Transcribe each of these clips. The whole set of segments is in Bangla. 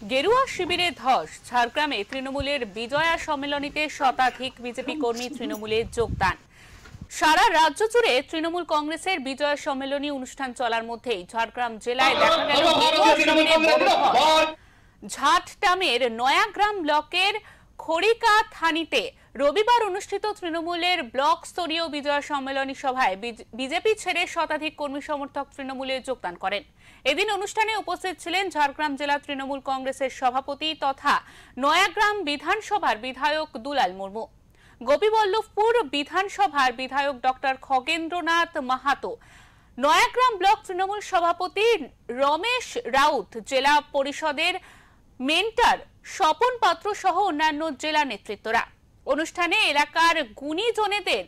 গেরুয়া শিবিরে ধস। ঝাড়গ্রামে তৃণমূলের বিজয়া সম্মেলনীতে শতাধিক বিজেপি কর্মী তৃণমূলে যোগদান। সারা রাজ্য জুড়ে তৃণমূল কংগ্রেসের বিজয়া সম্মেলনী অনুষ্ঠান চলার মধ্যেই ঝাড়গ্রাম জেলায় দেখা গেল গেরুয়া শিবিরে বড় ধস। ঝাড়গ্রামের নয়াগ্রাম ব্লকের খড়িকা থানিতে রবিবার অনুষ্ঠিত তৃণমূলের ব্লক স্তরীয় বিজয়া সম্মেলনী সভায় বিজেপি ছেড়ে শতাধিক কর্মী সমর্থক তৃণমূলে যোগদান করেন। এদিন অনুষ্ঠানে উপস্থিত ছিলেন ঝাড়গ্রাম জেলা তৃণমূল কংগ্রেসের সভাপতি তথা নয়াগ্রাম বিধানসভার বিধায়ক দুলাল মুর্মু, গোপীবল্লভপুর বিধানসভার বিধায়ক ডক্টর খগেন্দ্রনাথ মাহাতো, নয়াগ্রাম ব্লক তৃণমূল সভাপতি রমেশ রাউত, জেলা পরিষদের মেন্টর স্বপন পাত্র সহ অন্যান্য জেলা নেতৃত্বরা। অনুষ্ঠানে এলাকার গুণীজনেদের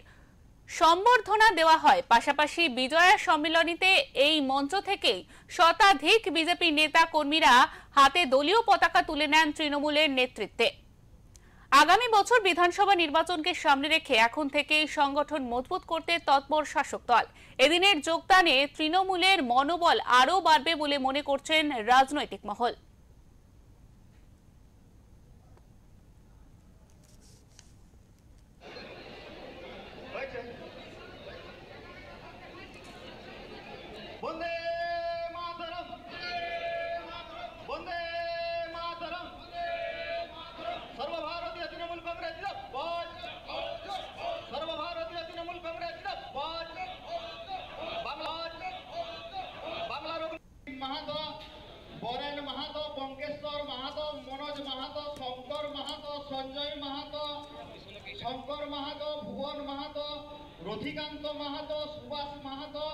সম্বর্ধনা দেওয়া হয়। পাশাপাশি বিজয়া সম্মেলনীতে এই মঞ্চ থেকেই শতাধিক বিজেপি নেতা কর্মীরা হাতে দলীয় পতাকা তুলে নেন তৃণমূলের নেতৃত্বে। আগামী বছর বিধানসভা নির্বাচনকে সামনে রেখে এখন থেকেই সংগঠন মজবুত করতে তৎপর শাসক দল। এদিনের যোগদানে তৃণমূলের মনোবল আরও বাড়বে বলে মনে করছেন রাজনৈতিক মহল। বন্দে মাতরম, বন্দে মাতরম, সর্বভারতীয় তৃণমূল কংগ্রেস জিন্দাবাদ, সর্বভারতীয় তৃণমূল কংগ্রেস জিন্দাবাদ। বাংলার মাহাতো, বরেন মাহাতো, বঙ্কেশ্বর মাহাতো, মনোজ মাহাতো, শঙ্কর মাহাতো, সঞ্জয় মাহাতো, শঙ্কর মাহাতো, ভুবন মাহাতো, রথিকান্ত মাহাতো, সুভাষ মাহাতো,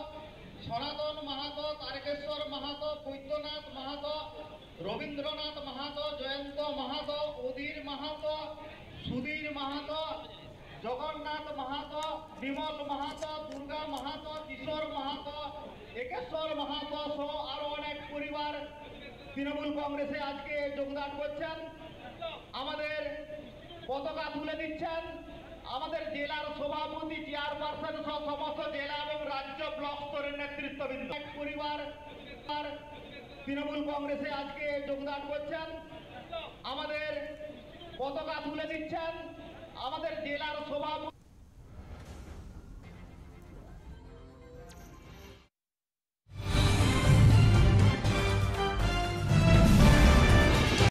সনাতন মাহাতো, তারকেশ্বর মাহাতো, বৈদ্যনাথ মাহাতো, রবীন্দ্রনাথ মাহাতো, জয়ন্ত মাহাতো, অধীর মাহাতো, সুধীর মাহাতো, জগন্নাথ মাহাতো, বিমল মাহাতো, দুর্গা মাহাতো, কিশোর মাহাতো, একেশ্বর মাহাতো সহ আরো অনেক পরিবার তৃণমূল কংগ্রেসে আজকে যোগদান করছেন। আমাদের পতাকা তুলে দিচ্ছেন আমাদের জেলার সভাপতি, চেয়ারপারসন সহ সমস্ত জেলা এবং রাজ্য ব্লক স্তরের নেতৃত্ববৃন্দ। পরিবার তৃণমূল কংগ্রেসে আজকে যোগদান করছেন। আমাদের পতাকা তুলে দিচ্ছেন আমাদের জেলার সভাপতি।